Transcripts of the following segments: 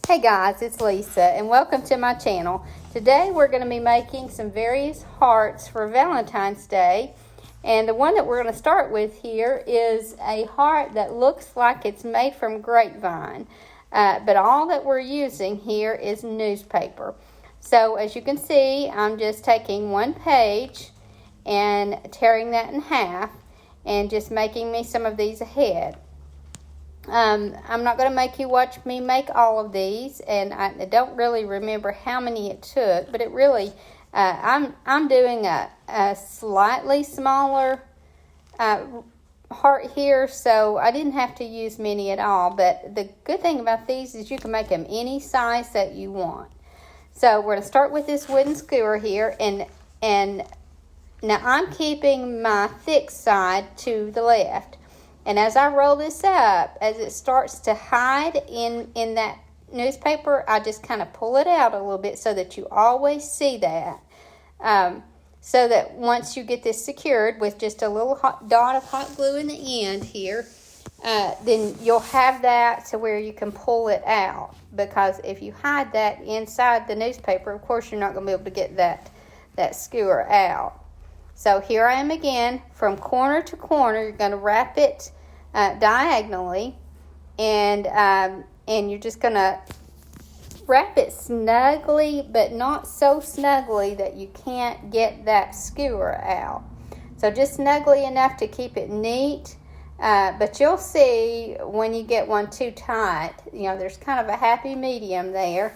Hey guys, it's Lisa and welcome to my channel. Today we're going to be making some various hearts for Valentine's Day. And the one that we're going to start with here is a heart that looks like it's made from grapevine. But all that we're using here is newspaper. So as you can see, I'm just taking one page and tearing that in half and just making me some of these ahead. I'm not going to make you watch me make all of these, and I don't really remember how many it took, but it really, I'm doing a slightly smaller heart here, so I didn't have to use many at all. But the good thing about these is you can make them any size that you want. So we're going to start with this wooden skewer here, and now I'm keeping my thick side to the left. And as I roll this up, as it starts to hide in that newspaper, I just kind of pull it out a little bit so that you always see that. So that once you get this secured with just a little dot of hot glue in the end here, then you'll have that to where you can pull it out. Because if you hide that inside the newspaper, of course you're not going to be able to get that skewer out. So here I am again, from corner to corner. You're going to wrap it diagonally, and you're just going to wrap it snugly, but not so snugly that you can't get that skewer out. So just snugly enough to keep it neat, but you'll see when you get one too tight, there's kind of a happy medium there.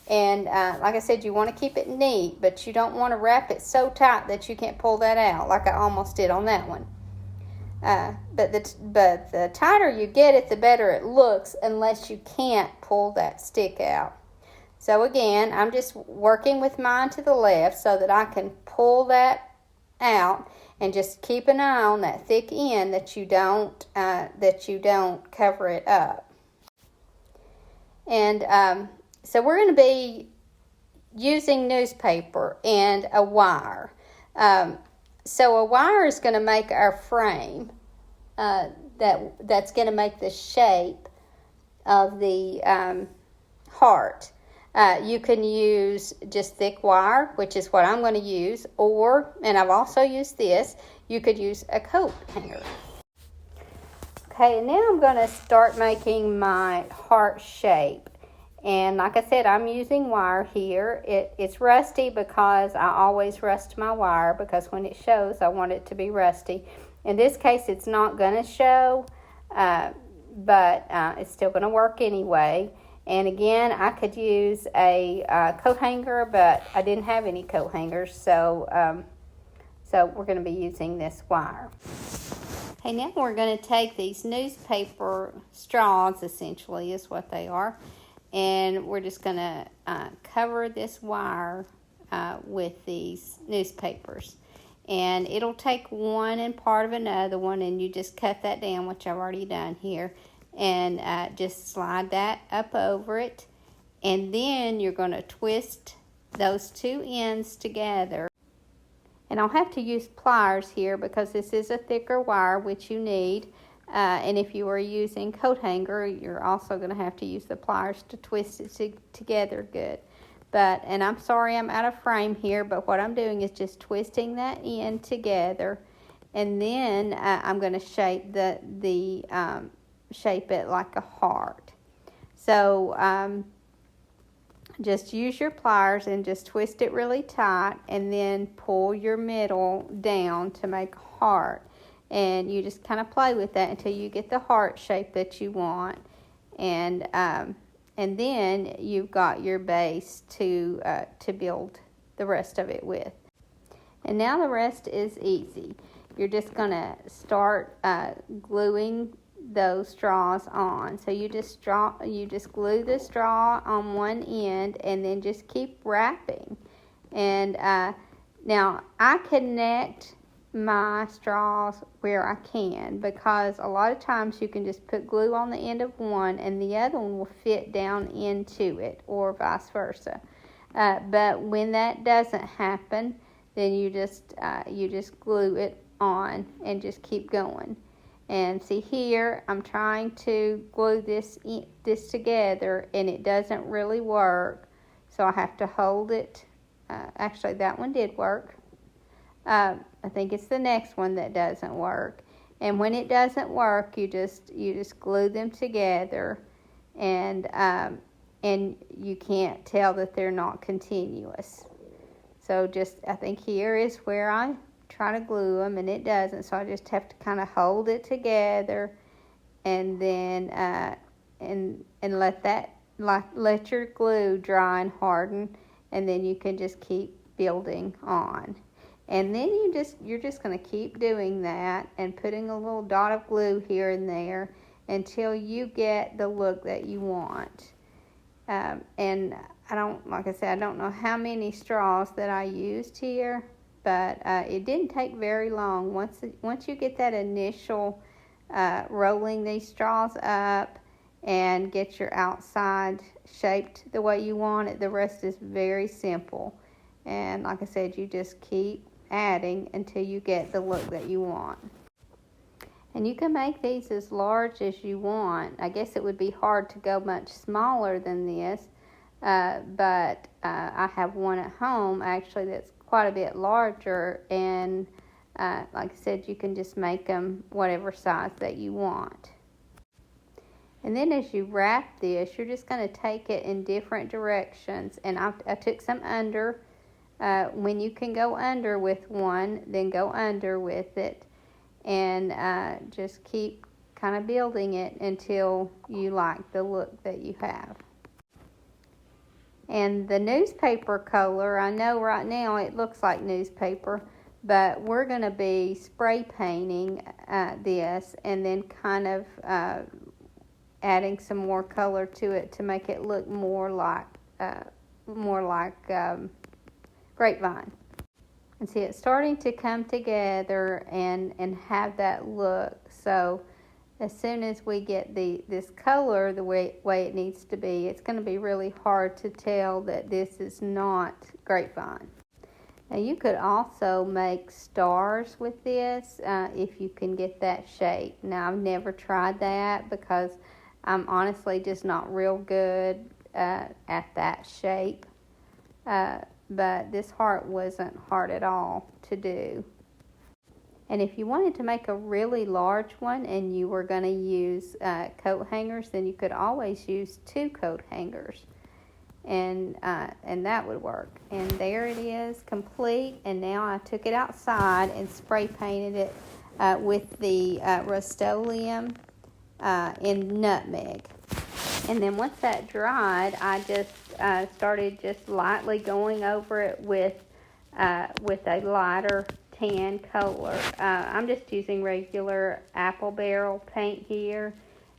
And like I said, you want to keep it neat, but you don't want to wrap it so tight that you can't pull that out, like I almost did on that one. But the tighter you get it, the better it looks, unless you can't pull that stick out. So again, I'm just working with mine to the left so that I can pull that out, and just keep an eye on that thick end that you don't cover it up. And so we're going to be using newspaper and a wire. So a wire is going to make our frame that's going to make the shape of the heart. You can use just thick wire, which is what I'm going to use, and I've also used this, you could use a coat hanger. Okay, and now I'm going to start making my heart shape. And like I said, I'm using wire here. It's rusty because I always rust my wire, because when it shows, I want it to be rusty. In this case, it's not going to show, but it's still going to work anyway. And again, I could use a coat hanger, but I didn't have any coat hangers, so we're going to be using this wire. Okay, now we're going to take these newspaper straws, essentially, is what they are. And we're just going to cover this wire with these newspapers. And it'll take one and part of another one, and you just cut that down, which I've already done here. And just slide that up over it. And then you're going to twist those two ends together. And I'll have to use pliers here because this is a thicker wire, which you need. And if you are using coat hanger, you're also going to have to use the pliers to twist it together good. And I'm sorry I'm out of frame here, but what I'm doing is just twisting that end together, and then I'm going to shape shape it like a heart. So just use your pliers and just twist it really tight, and then pull your middle down to make a heart. And you just kind of play with that until you get the heart shape that you want. And then you've got your base to build the rest of it with. And now the rest is easy. You're just going to start gluing those straws on. So you just glue the straw on one end, and then just keep wrapping. And now I connect my straws where I can, because a lot of times you can just put glue on the end of one and the other one will fit down into it, or vice versa. But when that doesn't happen, then you just glue it on and just keep going. And see here, I'm trying to glue this together, and it doesn't really work. So I have to hold it. Actually, that one did work. I think it's the next one that doesn't work. And when it doesn't work, you just glue them together, and you can't tell that they're not continuous. So I think here is where I try to glue them, and it doesn't. So I just have to kind of hold it together, and then and let your glue dry and harden, and then you can just keep building on. And then you're just going to keep doing that and putting a little dot of glue here and there until you get the look that you want. And like I said, I don't know how many straws that I used here, but it didn't take very long. Once you get that initial rolling these straws up and get your outside shaped the way you want it, the rest is very simple. And like I said, you just keep adding until you get the look that you want. And you can make these as large as you want. I guess it would be hard to go much smaller than this, but I have one at home actually that's quite a bit larger, and like I said, you can just make them whatever size that you want. And then as you wrap this, you're just going to take it in different directions, and I took some under. When you can go under with one, then go under with it, and just keep kind of building it until you like the look that you have. And the newspaper color, I know right now it looks like newspaper, but we're going to be spray painting this, and then kind of adding some more color to it to make it look more like grapevine. And see, it's starting to come together and have that look. So as soon as we get this color the way it needs to be, it's going to be really hard to tell that this is not grapevine. Now you could also make stars with this if you can get that shape. Now I've never tried that because I'm honestly just not real good at that shape. But this heart wasn't hard at all to do. And if you wanted to make a really large one and you were going to use coat hangers, then you could always use 2 coat hangers, and that would work. And there it is, complete. And now I took it outside and spray painted it with the Rust-Oleum in nutmeg. And then once that dried, I just started just lightly going over it with a lighter tan color. I'm just using regular apple barrel paint here,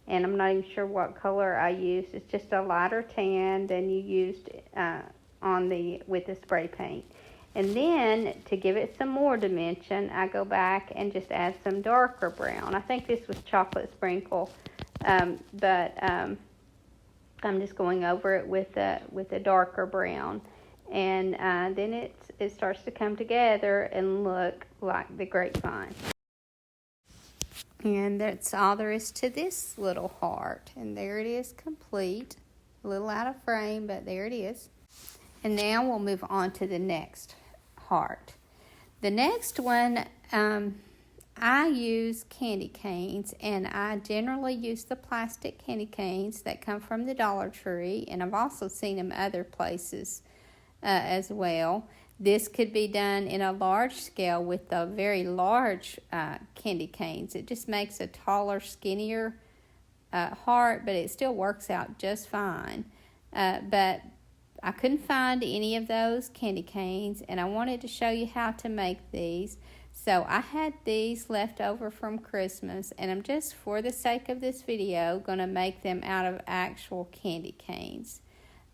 and I'm not even sure what color I used. It's just a lighter tan than you used with the spray paint. And then to give it some more dimension, I go back and just add some darker brown. I think this was chocolate sprinkle, but I'm just going over it with a darker brown, and then it starts to come together and look like the grapevine. And that's all there is to this little heart. And there it is, complete. A little out of frame, but there it is. And now we'll move on to the next heart. The next one, I use candy canes, and I generally use the plastic candy canes that come from the Dollar Tree, and I've also seen them other places as well. This could be done in a large scale with the very large candy canes. It just makes a taller, skinnier heart, but it still works out just fine. But I couldn't find any of those candy canes, and I wanted to show you how to make these. So I had these left over from Christmas, and I'm just, for the sake of this video, going to make them out of actual candy canes.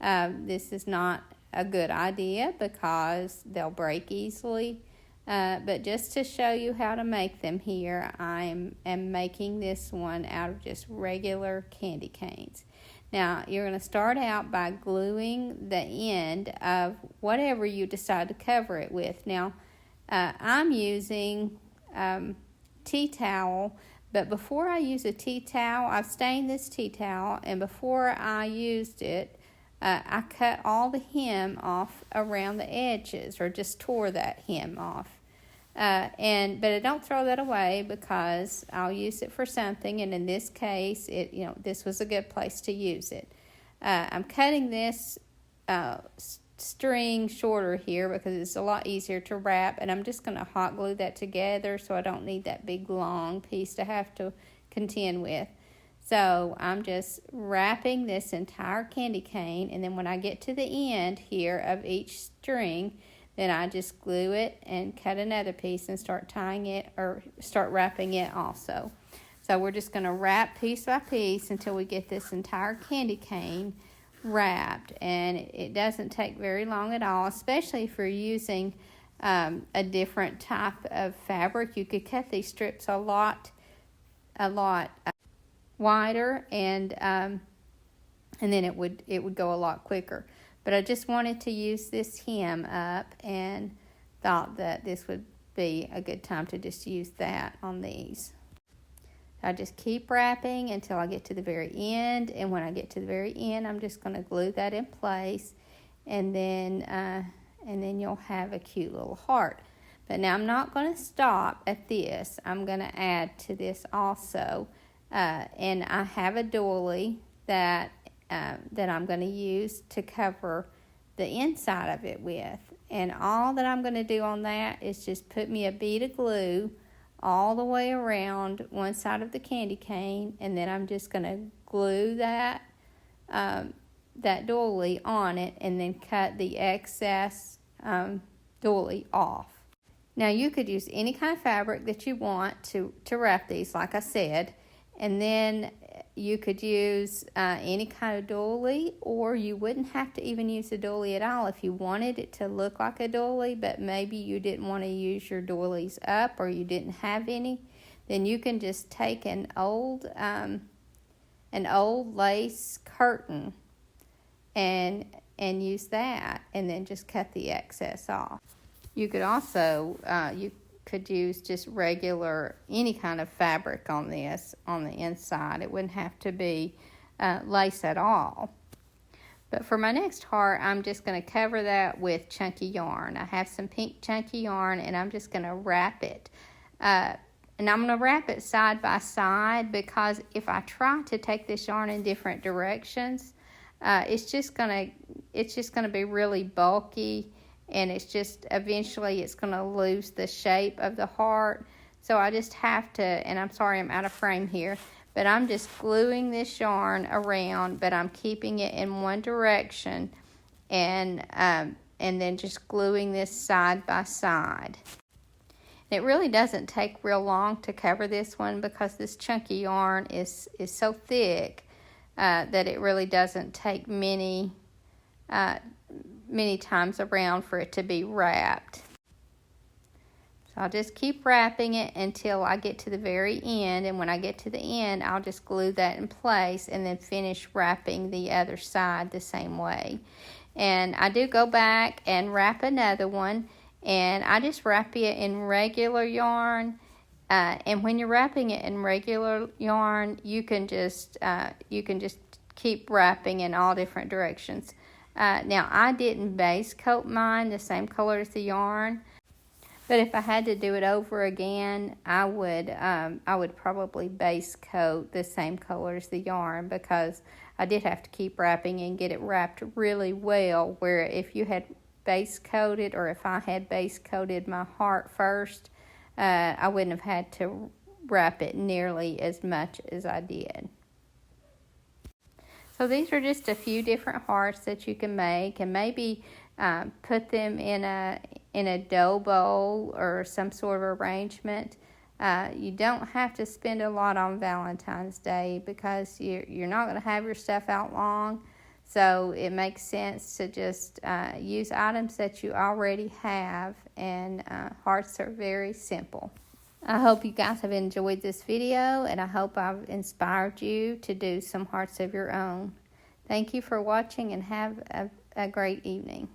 This is not a good idea because they'll break easily, but just to show you how to make them here, I am making this one out of just regular candy canes. Now, you're going to start out by gluing the end of whatever you decide to cover it with. Now, I'm using tea towel, But before I use a tea towel, I've stained this tea towel, and before I used it, I cut all the hem off around the edges, or just tore that hem off. But I don't throw that away because I'll use it for something, and in this case, this was a good place to use it. I'm cutting this string shorter here because it's a lot easier to wrap, and I'm just going to hot glue that together so I don't need that big long piece to have to contend with. So I'm just wrapping this entire candy cane, and then when I get to the end here of each string, then I just glue it and cut another piece and start tying it, or start wrapping it also. So we're just going to wrap piece by piece until we get this entire candy cane wrapped, and it doesn't take very long at all, especially if you're using a different type of fabric. You could cut these strips a lot wider, and then it would go a lot quicker. But I just wanted to use this hem up and thought that this would be a good time to just use that on these. I just keep wrapping until I get to the very end, and when I get to the very end, I'm just going to glue that in place, and then you'll have a cute little heart. But now I'm not going to stop at this. I'm going to add to this also, and I have a doily that I'm going to use to cover the inside of it with, and all that I'm going to do on that is just put me a bead of glue all the way around one side of the candy cane, and then I'm just going to glue that doily on it, and then cut the excess doily off. Now you could use any kind of fabric that you want to wrap these, like I said, and then you could use any kind of doily, or you wouldn't have to even use a doily at all if you wanted it to look like a doily, but maybe you didn't want to use your doilies up, or you didn't have any. Then you can just take an old lace curtain and use that, and then just cut the excess off. You could also could use just regular, any kind of fabric on this on the inside. It wouldn't have to be lace at all. But for my next heart, I'm just going to cover that with chunky yarn. I have some pink chunky yarn, and I'm just going to wrap it. And I'm going to wrap it side by side, because if I try to take this yarn in different directions, it's just going to be really bulky, and eventually it's going to lose the shape of the heart. So I just have to, and I'm sorry I'm out of frame here, but I'm just gluing this yarn around, but I'm keeping it in one direction, and then just gluing this side by side. It really doesn't take real long to cover this one, because this chunky yarn is so thick that it really doesn't take many times around for it to be wrapped. So I'll just keep wrapping it until I get to the very end, and when I get to the end, I'll just glue that in place and then finish wrapping the other side the same way. And I do go back and wrap another one, and I just wrap it in regular yarn. And when you're wrapping it in regular yarn, you can just keep wrapping in all different directions. Now, I didn't base coat mine the same color as the yarn, but if I had to do it over again, I would probably base coat the same color as the yarn, because I did have to keep wrapping and get it wrapped really well, where if you had base coated, or if I had base coated my heart first, I wouldn't have had to wrap it nearly as much as I did. So these are just a few different hearts that you can make, and maybe put them in a dough bowl or some sort of arrangement. You don't have to spend a lot on Valentine's Day, because you're not going to have your stuff out long. So it makes sense to just use items that you already have, and hearts are very simple. I hope you guys have enjoyed this video, and I hope I've inspired you to do some hearts of your own. Thank you for watching, and have a great evening.